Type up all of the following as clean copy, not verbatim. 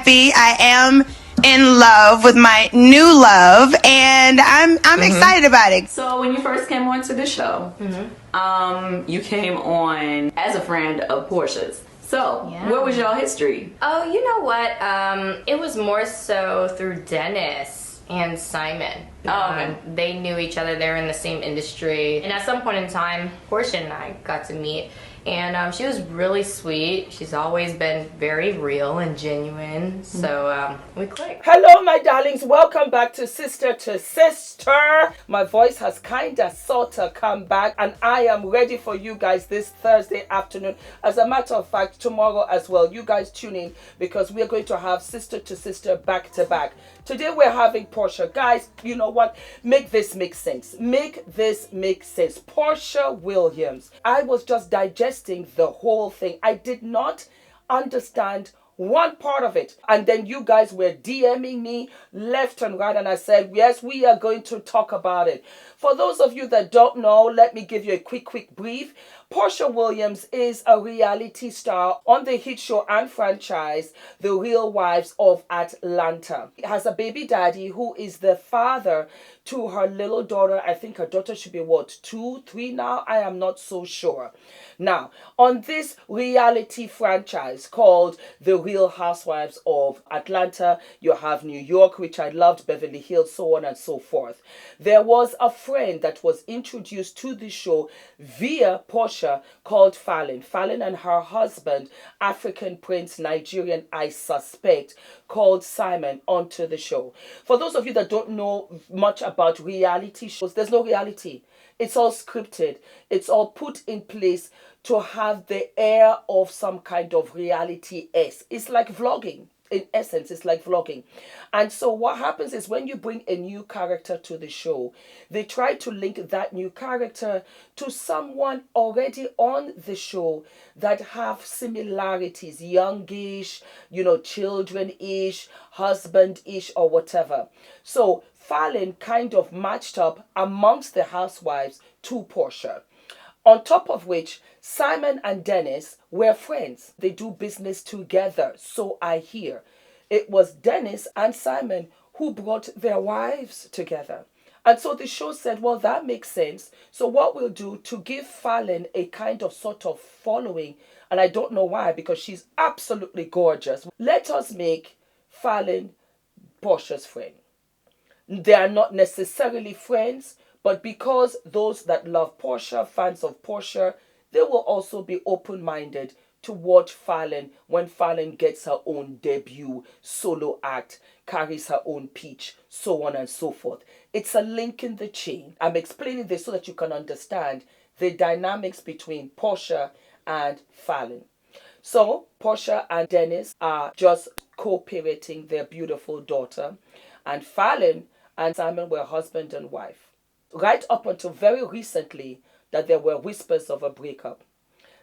happy. I am in love with my new love, and I'm excited about it. So when you first came onto the show, you came on as a friend of Porsha's. So what was your history? Oh, you know what? It was more so through Dennis and Simon. They knew each other. They were in the same industry. And at some point in time, Porsha and I got to meet. And she was really sweet. She's always been very real and genuine. So we clicked. Hello, my darlings. Welcome back to Sister to Sister. My voice has kinda sorta come back, and I am ready for you guys this Thursday afternoon. As a matter of fact, tomorrow as well. You guys tune in because we're going to have Sister to Sister back to back. Today we're having Porsha. Guys, you know what? Make this make sense. Make this make sense. Porsha Williams. I was just digesting the whole thing. I did not understand one part of it, and then you guys were DMing me left and right, and I said, yes, we are going to talk about it. For those of you that don't know, let me give you a quick brief. Porsha Williams is a reality star on the hit show and franchise The Real Wives of Atlanta. She has a baby daddy who is the father to her little daughter. I think her daughter should be what, 2, 3 now? I am not so sure. Now, on this reality franchise called The Real Housewives of Atlanta, you have New York, which I loved, Beverly Hills, so on and so forth. There was a friend that was introduced to the show via Porsha called Falynn. Falynn and her husband, African Prince, Nigerian, I suspect, called Simon onto the show. For those of you that don't know much about reality shows, there's no reality. It's all scripted. It's all put in place to have the air of some kind of reality-esque. It's like vlogging. In essence, it's like vlogging. And so what happens is when you bring a new character to the show, they try to link that new character to someone already on the show that have similarities, youngish, you know, children-ish, husband-ish, or whatever. So Falynn kind of matched up amongst the housewives to Porsha. On top of which, Simon and Dennis were friends. They do business together, so I hear. It was Dennis and Simon who brought their wives together. And so the show said, well, that makes sense. So what we'll do to give Falynn a kind of sort of following, and I don't know why, because she's absolutely gorgeous. Let us make Falynn Porsha's friend. They are not necessarily friends, but because those that love Porsha, fans of Porsha, they will also be open-minded to watch Falynn when Falynn gets her own debut solo act, carries her own pitch, so on and so forth. It's a link in the chain. I'm explaining this so that you can understand the dynamics between Porsha and Falynn. So Porsha and Dennis are just co-parenting their beautiful daughter, and Falynn and Simon were husband and wife. Right up until very recently that there were whispers of a breakup.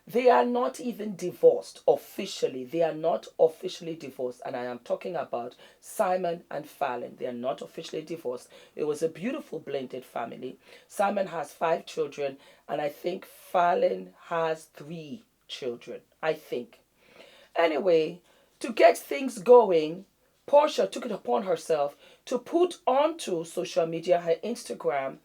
They are not even divorced officially. They are not officially divorced. And I am talking about Simon and Falynn. They are not officially divorced. It was a beautiful blended family. Simon has 5 children, and I think Falynn has 3 children. I think. Anyway, to get things going, Porsha took it upon herself to put onto social media, her Instagram,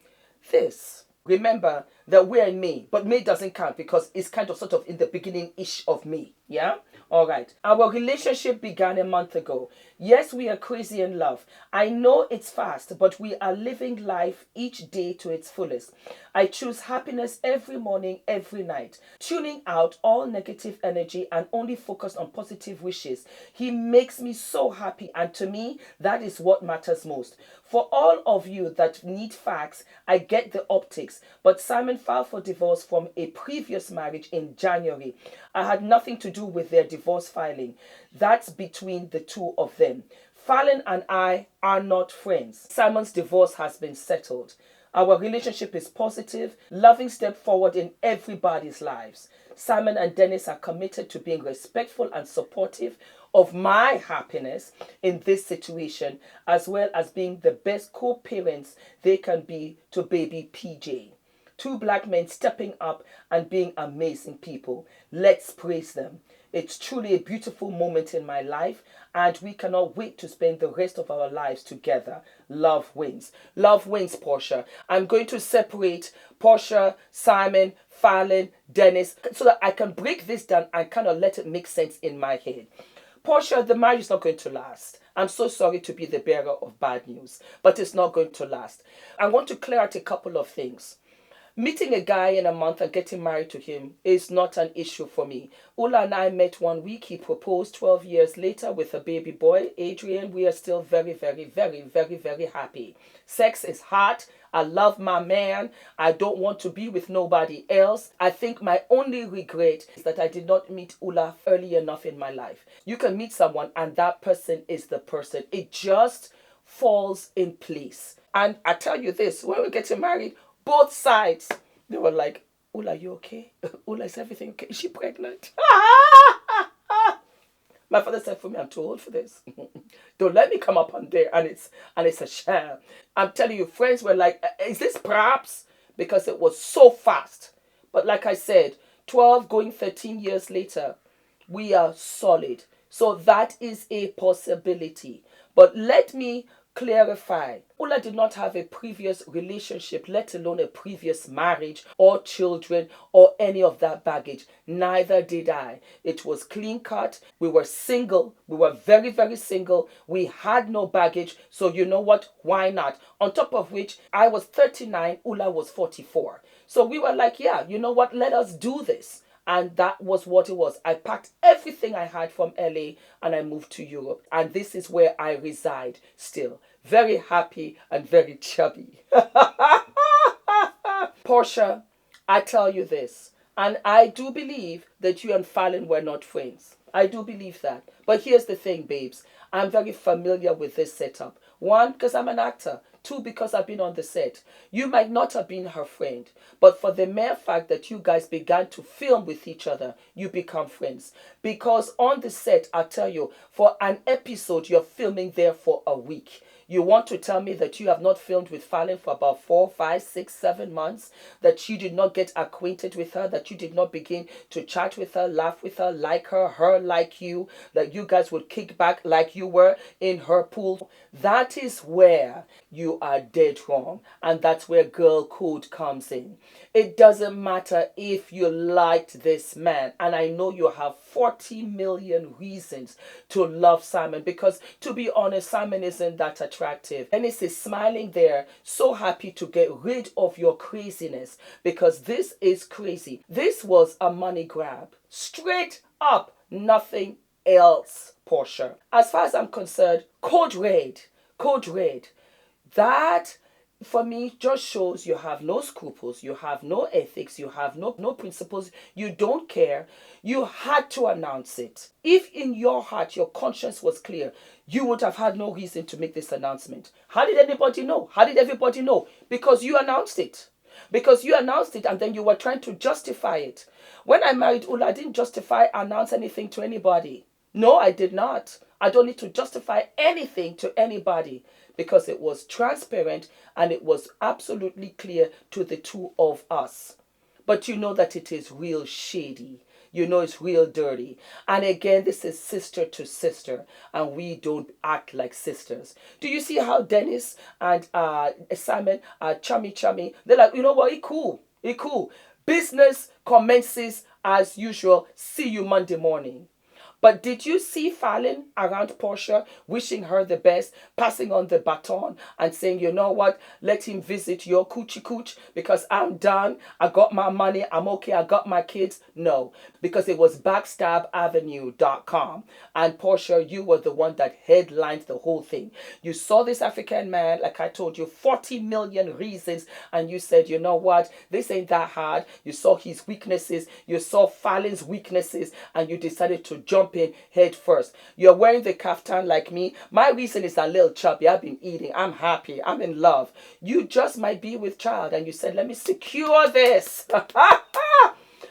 this. Remember that we're in May, but May doesn't count because it's kind of sort of in the beginning-ish of May, yeah? All right. Our relationship began a month ago. Yes, we are crazy in love. I know it's fast, but we are living life each day to its fullest. I choose happiness every morning, every night, tuning out all negative energy and only focus on positive wishes. He makes me so happy, and to me, that is what matters most. For all of you that need facts, I get the optics, but Simon filed for divorce from a previous marriage in January. I had nothing to do with their divorce filing. That's between the two of them. Falynn and I are not friends. Simon's divorce has been settled. Our relationship is positive, loving step forward in everybody's lives. Simon and Dennis are committed to being respectful and supportive of my happiness in this situation, as well as being the best co-parents they can be to baby PJ. 2 black men stepping up and being amazing people. Let's praise them. It's truly a beautiful moment in my life, and we cannot wait to spend the rest of our lives together. Love wins. Love wins, Porsha. I'm going to separate Porsha, Simon, Falynn, Dennis, so that I can break this down and kind of let it make sense in my head. Porsha, the marriage is not going to last. I'm so sorry to be the bearer of bad news, but it's not going to last. I want to clear out a couple of things. Meeting a guy in a month and getting married to him is not an issue for me. Ula and I met 1 week. He proposed 12 years later with a baby boy, Adrian. We are still very, very, very, very, very happy. Sex is hot. I love my man. I don't want to be with nobody else. I think my only regret is that I did not meet Ula early enough in my life. You can meet someone and that person is the person. It just falls in place. And I tell you this, when we're getting married, both sides, they were like, Ula, you okay? Ula, is everything okay? Is she pregnant? My father said, Fumi, I'm too old for this. Don't let me come up on there. And it's a sham. I'm telling you, friends were like, is this perhaps? Because it was so fast. But like I said, 12 going 13 years later, we are solid. So that is a possibility. But let me clarify. Ula did not have a previous relationship, let alone a previous marriage or children or any of that baggage. Neither did I. It was clean cut. We were single. We were very, very single. We had no baggage. So you know what? Why not? On top of which, I was 39. Ula was 44. So we were like, yeah, you know what? Let us do this. And that was what it was. I packed everything I had from LA and I moved to Europe. And this is where I reside still. Very happy and very chubby. Porsha, I tell you this. And I do believe that you and Falynn were not friends. I do believe that. But here's the thing, babes. I'm very familiar with this setup. 1, because I'm an actor. 2, because I've been on the set. You might not have been her friend, but for the mere fact that you guys began to film with each other, you become friends. Because on the set, I tell you, for an episode, you're filming there for a week. You want to tell me that you have not filmed with Falynn for about 4, 5, 6, 7 months, that you did not get acquainted with her, that you did not begin to chat with her, laugh with her her like you, that you guys would kick back like you were in her pool. That is where you are dead wrong. And that's where girl code comes in. It doesn't matter if you liked this man. And I know you have 40 million reasons to love Simon, because to be honest, Simon isn't that attractive. Dennis is smiling there, so happy to get rid of your craziness, because this is crazy. This was a money grab. Straight up, nothing else, Porsha. As far as I'm concerned, code red. That, for me, just shows you have no scruples, you have no ethics, you have no principles, you don't care. You had to announce it. If in your heart your conscience was clear, you would have had no reason to make this announcement. How did anybody know? How did everybody know? Because you announced it. Because you announced it and then you were trying to justify it. When I married Ula, I didn't announce anything to anybody. No, I did not. I don't need to justify anything to anybody, because it was transparent and it was absolutely clear to the 2 of us. But you know that it is real shady. You know it's real dirty. And again, this is sister to sister, and we don't act like sisters. Do you see how Dennis and Simon are chummy? They're like, you know what, it cool. Business commences as usual. See you Monday morning. But did you see Falynn around Porsha, wishing her the best, passing on the baton and saying, you know what, let him visit your coochie cooch because I'm done. I got my money. I'm okay. I got my kids. No, because it was backstabavenue.com. And Porsha, you were the one that headlined the whole thing. You saw this African man, like I told you, 40 million reasons. And you said, you know what, this ain't that hard. You saw his weaknesses. You saw Falynn's weaknesses. And you decided to jump in head first. You're wearing the kaftan like me. My reason is a little chubby. I've been eating. I'm happy. I'm in love. You just might be with child. And you said, let me secure this.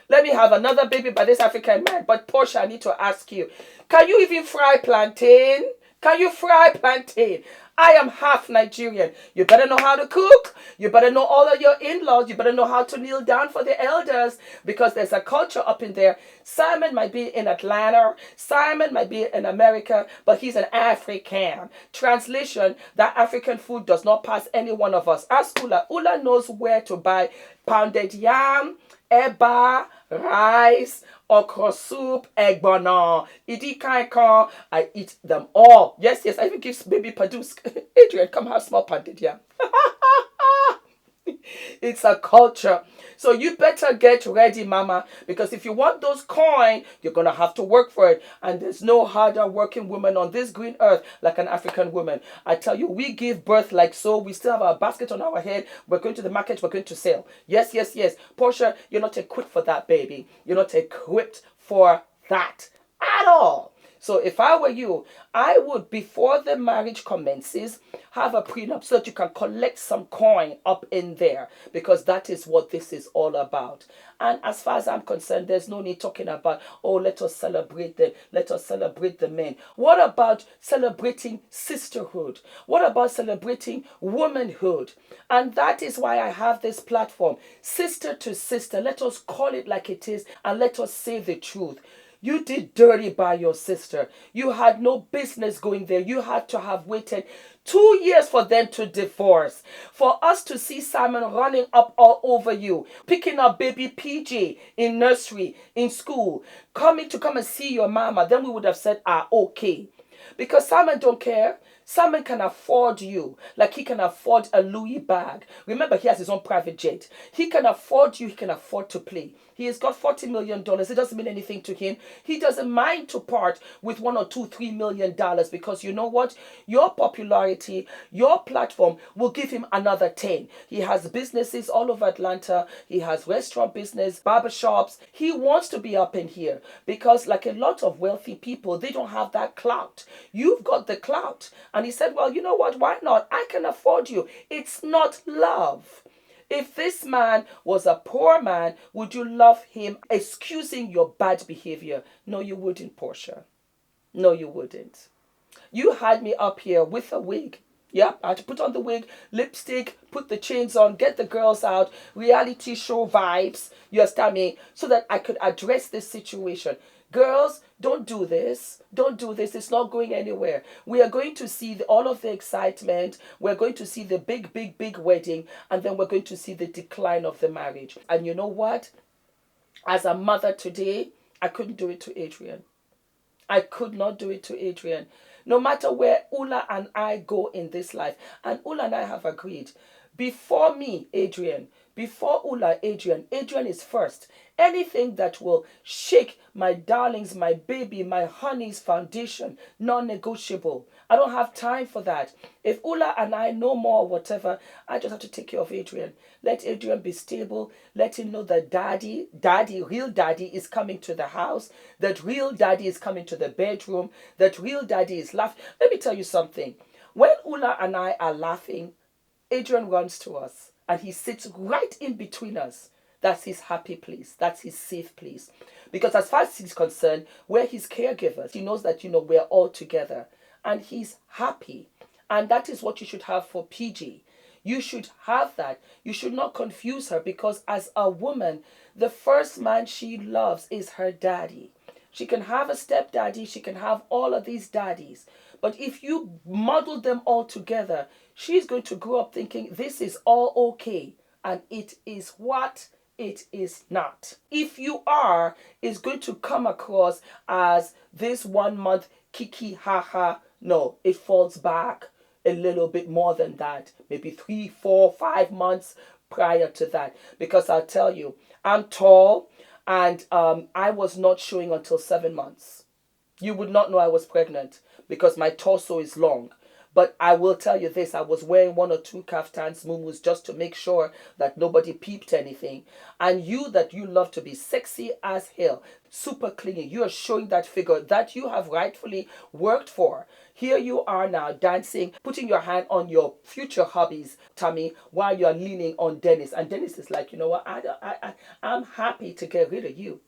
Let me have another baby by this African man. But Porsha, I need to ask you, can you even fry plantain? Can you fry plantain? I am half Nigerian. You better know how to cook. You better know all of your in-laws. You better know how to kneel down for the elders, because there's a culture up in there. Simon might be in Atlanta. Simon might be in America, but he's an African. Translation, that African food does not pass any one of us. Ask Ula. Ula knows where to buy pounded yam, eba, rice, okra soup, egg banana, idi kaikon. I eat them all. Yes, I even give baby Padusk. Adrian, come have small pounded yam. It's a culture. So you better get ready, mama, because if you want those coins, you're going to have to work for it. And there's no harder working woman on this green earth like an African woman. I tell you, we give birth like so. We still have our basket on our head. We're going to the market. We're going to sell. Yes. Porsha, you're not equipped for that, baby. You're not equipped for that at all. So if I were you, I would, before the marriage commences, have a prenup so that you can collect some coin up in there, because that is what this is all about. And as far as I'm concerned, there's no need talking about, oh, let us celebrate the men. What about celebrating sisterhood? What about celebrating womanhood? And that is why I have this platform, Sister to Sister. Let us call it like it is, and let us say the truth. You did dirty by your sister. You had no business going there. You had to have waited 2 years for them to divorce. For us to see Simon running up all over you, picking up baby PJ in nursery, in school, coming to come and see your mama, then we would have said, okay. Because Simon don't care. Simon can afford you like he can afford a Louis bag. Remember, he has his own private jet. He can afford you. He can afford to play. He has got $40 million. It doesn't mean anything to him. He doesn't mind to part with $1 or $2, $3 million, because you know what? Your popularity, your platform will give him another 10. He has businesses all over Atlanta. He has restaurant business, barbershops. He wants to be up in here because, like a lot of wealthy people, they don't have that clout. You've got the clout. And he said, well, you know what? Why not? I can afford you. It's not love. If this man was a poor man, would you love him excusing your bad behavior? No, you wouldn't, Porsha. No, you wouldn't. You had me up here with a wig. Yep, I had to put on the wig, lipstick, put the chains on, get the girls out, reality show vibes, you understand me, so that I could address this situation. Girls, don't do this. Don't do this. It's not going anywhere. We are going to see all of the excitement. We're going to see the big wedding. And then we're going to see the decline of the marriage. And you know what? As a mother today, I couldn't do it to Adrian. I could not do it to Adrian. No matter where Ula and I go in this life. And Ula and I have agreed. Before me, Adrian. Before Ula, Adrian. Adrian is first. Anything that will shake my darlings, my baby, my honey's foundation, non-negotiable. I don't have time for that. If Ula and I know more or whatever, I just have to take care of Adrian. Let Adrian be stable. Let him know that daddy, real daddy is coming to the house. That real daddy is coming to the bedroom. That real daddy is laughing. Let me tell you something. When Ula and I are laughing, Adrian runs to us and he sits right in between us. That's his happy place. That's his safe place. Because as far as he's concerned, we're his caregivers. He knows that, we're all together. And he's happy. And that is what you should have for PG. You should have that. You should not confuse her, because as a woman, the first man she loves is her daddy. She can have a stepdaddy. She can have all of these daddies. But if you muddle them all together, she's going to grow up thinking this is all okay. And it is what? It is not. If you are, it's going to come across as this 1 month kiki haha. No, it falls back a little bit more than that. Maybe 3, 4, 5 months prior to that. Because I'll tell you, I'm tall and I was not showing until 7 months. You would not know I was pregnant because my torso is long. But I will tell you this, I was wearing 1 or 2 kaftans, muumuus, just to make sure that nobody peeped anything. And you that you love to be sexy as hell, super clingy, you are showing that figure that you have rightfully worked for. Here you are now dancing, putting your hand on your future hobbies, Tammy, while you're leaning on Dennis. And Dennis is like, you know what, I'm happy to get rid of you.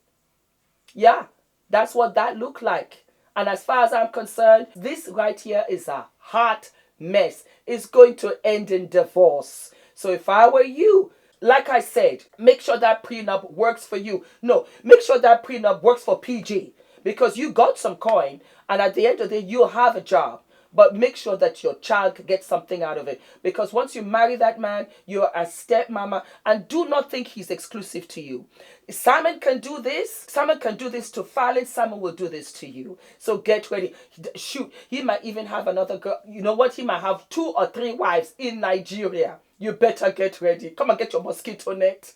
Yeah, that's what that looked like. And as far as I'm concerned, this right here is a hot mess. It's going to end in divorce. So if I were you, like I said, make sure that prenup works for you. No, make sure that prenup works for PG, because you got some coin, and at the end of the day, you'll have a job. But make sure that your child gets something out of it. Because once you marry that man, you're a stepmama. And do not think he's exclusive to you. Simon can do this. Simon can do this to Falynn. Simon will do this to you. So get ready. Shoot, he might even have another girl. You know what? He might have 2 or 3 wives in Nigeria. You better get ready. Come and get your mosquito net.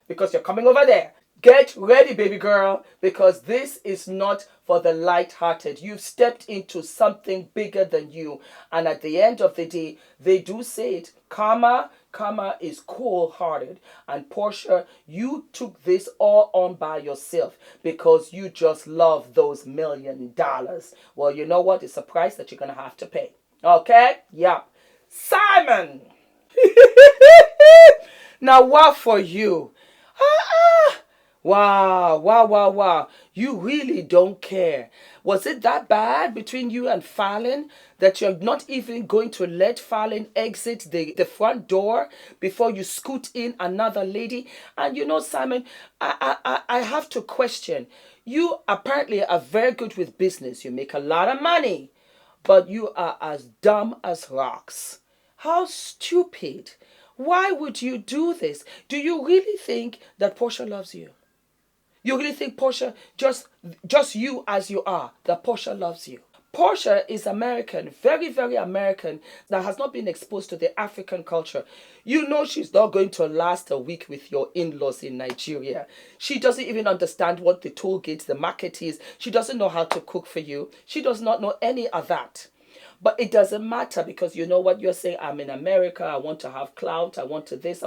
Because you're coming over there. Get ready, baby girl, because this is not for the light-hearted. You've stepped into something bigger than you. And at the end of the day, they do say it. Karma is cold-hearted. And Porsha, you took this all on by yourself because you just love those $1 million. Well, you know what? It's a price that you're going to have to pay. Okay? Yeah. Simon! Now, what for you? Wow. You really don't care. Was it that bad between you and Falynn that you're not even going to let Falynn exit the front door before you scoot in another lady? And you know, Simon, I have to question. You apparently are very good with business. You make a lot of money, but you are as dumb as rocks. How stupid. Why would you do this? Do you really think that Porsha loves you? You really think Porsha, just you as you are, that Porsha loves you? Porsha is American, very, very American, that has not been exposed to the African culture. You know she's not going to last a week with your in-laws in Nigeria. She doesn't even understand what the toll gates, the market is. She doesn't know how to cook for you. She does not know any of that. But it doesn't matter, because you know what you're saying. I'm in America. I want to have clout. I want to this.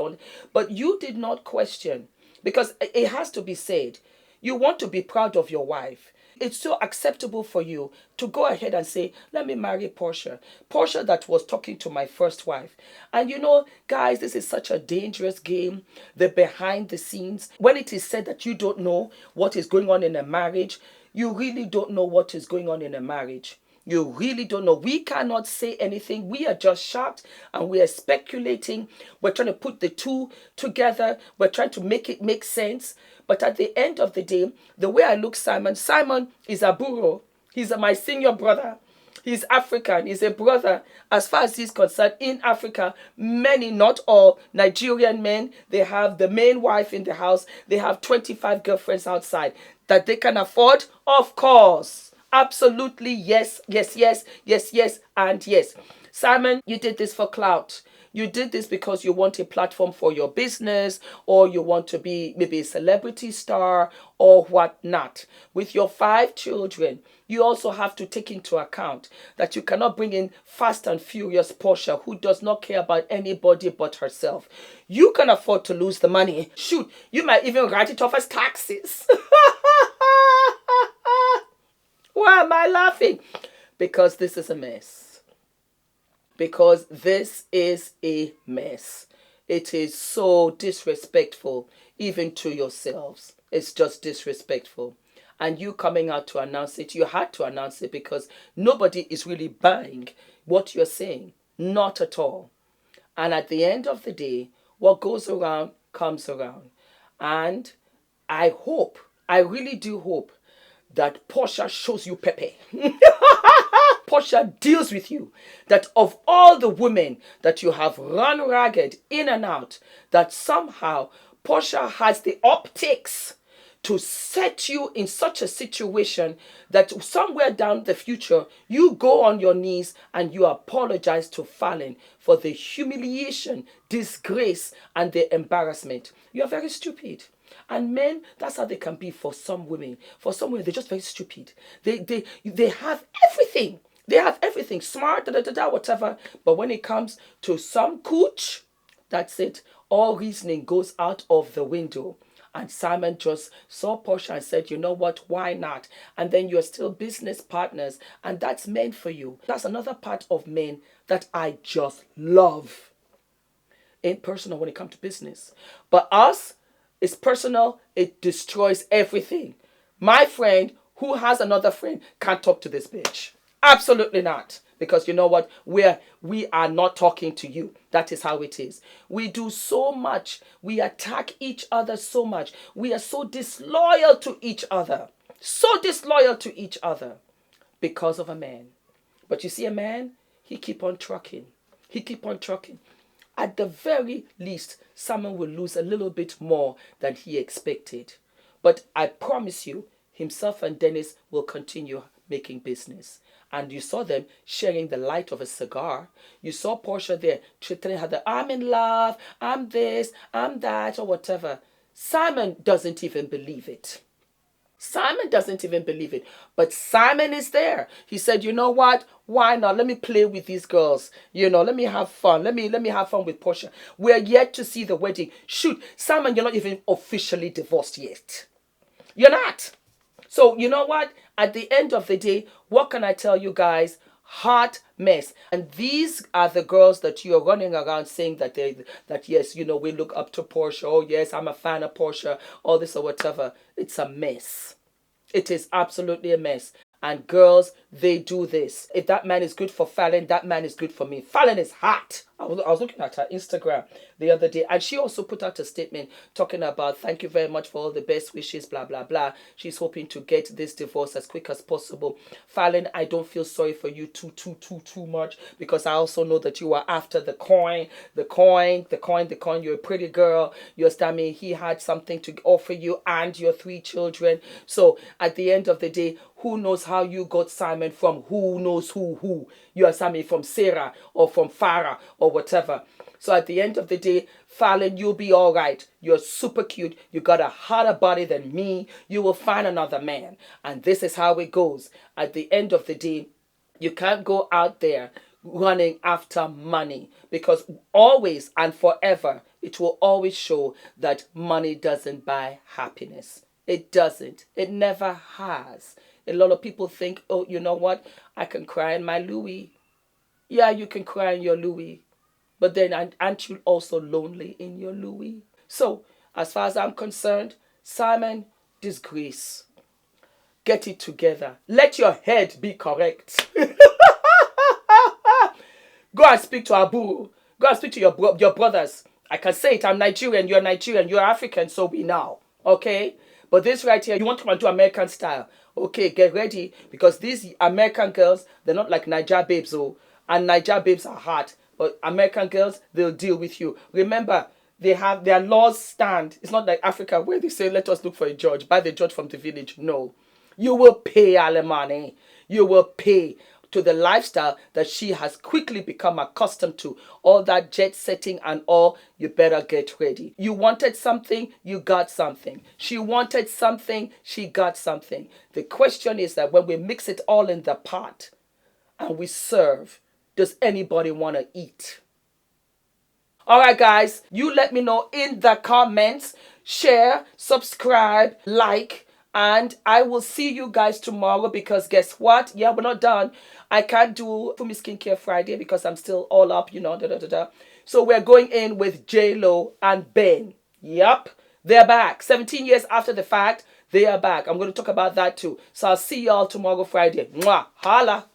But you did not question, because it has to be said. You want to be proud of your wife. It's so acceptable for you to go ahead and say, let me marry Porsha. Porsha that was talking to my first wife. And you know, guys, this is such a dangerous game. The behind the scenes. When it is said that you don't know what is going on in a marriage, you really don't know what is going on in a marriage. You really don't know. We cannot say anything. We are just shocked and we are speculating. We're trying to put the two together. We're trying to make it make sense. But at the end of the day, the way I look, Simon is a buro. He's my senior brother. He's African. He's a brother. As far as he's concerned, in Africa, many, not all, Nigerian men, they have the main wife in the house. They have 25 girlfriends outside that they can afford. Of course. Absolutely, yes, and yes. Simon, you did this for clout. You did this because you want a platform for your business, or you want to be maybe a celebrity star or whatnot. With your 5 children, you also have to take into account that you cannot bring in fast and furious Porsha, who does not care about anybody but herself. You can afford to lose the money. Shoot, you might even write it off as taxes. Why am I laughing? Because this is a mess. Because this is a mess. It is so disrespectful, even to yourselves. It's just disrespectful. And you coming out to announce it, you had to announce it because nobody is really buying what you're saying. Not at all. And at the end of the day, what goes around comes around. And I hope, I really do hope, that Porsha shows you Pepe. Porsha deals with you. That of all the women that you have run ragged in and out, that somehow Porsha has the optics to set you in such a situation that somewhere down the future, you go on your knees and you apologize to Falynn for the humiliation, disgrace, and the embarrassment. You are very stupid. And men, that's how they can be for some women. For some women, they're just very stupid. They have everything. They have everything. Smart, whatever. But when it comes to some cooch, that's it. All reasoning goes out of the window. And Simon just saw Porsha and said, you know what, why not? And then you're still business partners. And that's men for you. That's another part of men that I just love. Ain't personal when it comes to business. But us, it's personal. It destroys everything. My friend who has another friend can't talk to this bitch. Absolutely not. Because you know what? We are not talking to you. That is how it is. We do so much. We attack each other so much. We are so disloyal to each other. So disloyal to each other because of a man. But you see a man, he keep on trucking. He keep on trucking. At the very least, someone will lose a little bit more than he expected. But I promise you, himself and Dennis will continue making business. And you saw them sharing the light of a cigar. You saw Porsha there telling her that I'm in love, I'm this, I'm that, or whatever. Simon doesn't even believe it. Simon doesn't even believe it. But Simon is there. He said, you know what? Why not? Let me play with these girls. You know, let me have fun. Let me have fun with Porsha. We're yet to see the wedding. Shoot, Simon, you're not even officially divorced yet. You're not. So, you know what? At the end of the day, what can I tell you guys? Hot mess. And these are the girls that you're running around saying that yes, you know, we look up to Porsha. Oh, yes, I'm a fan of Porsha. All this or whatever. It's a mess. It is absolutely a mess. And girls, they do this. If that man is good for Falynn, that man is good for me. Falynn is hot. I was looking at her Instagram the other day, and she also put out a statement talking about thank you very much for all the best wishes, blah, blah, blah. She's hoping to get this divorce as quick as possible. Falynn, I don't feel sorry for you too much, because I also know that you are after the coin. You're a pretty girl. You're standing. He had something to offer you and your 3 children. So at the end of the day, who knows how you got Simon from who knows who? You are Simon from Sarah or from Farah or whatever. So at the end of the day, Falynn, you'll be all right. You're super cute. You got a hotter body than me. You will find another man. And this is how it goes. At the end of the day, you can't go out there running after money, because always and forever, it will always show that money doesn't buy happiness. It doesn't. It never has. A lot of people think, oh, you know what? I can cry in my Louis. Yeah, you can cry in your Louis. But then aren't you also lonely in your Louis? So, as far as I'm concerned, Simon, disgrace. Get it together. Let your head be correct. Go and speak to Abu. Go and speak to your brothers. I can say it. I'm Nigerian. You're African. So we know. Okay? But this right here, you want to come and do American style. Okay, get ready. Because these American girls, they're not like Niger babes. Oh, and Niger babes are hot. But American girls, they'll deal with you. Remember, they have their laws stand. It's not like Africa where they say, let us look for a judge. Buy the judge from the village. No. You will pay alimony. You will pay to the lifestyle that she has quickly become accustomed to. All that jet setting and all, you better get ready. You wanted something, you got something. She wanted something, she got something. The question is that when we mix it all in the pot and we serve, does anybody want to eat? All right, guys, you let me know in the comments. Share, subscribe, like, and I will see you guys tomorrow, because guess what? Yeah, we're not done. I can't do Fumi Skincare Friday because I'm still all up, you know, So we're going in with J-Lo and Ben. Yup, they're back. 17 years after the fact, they are back. I'm going to talk about that too. So I'll see y'all tomorrow, Friday. Mwah. Holla.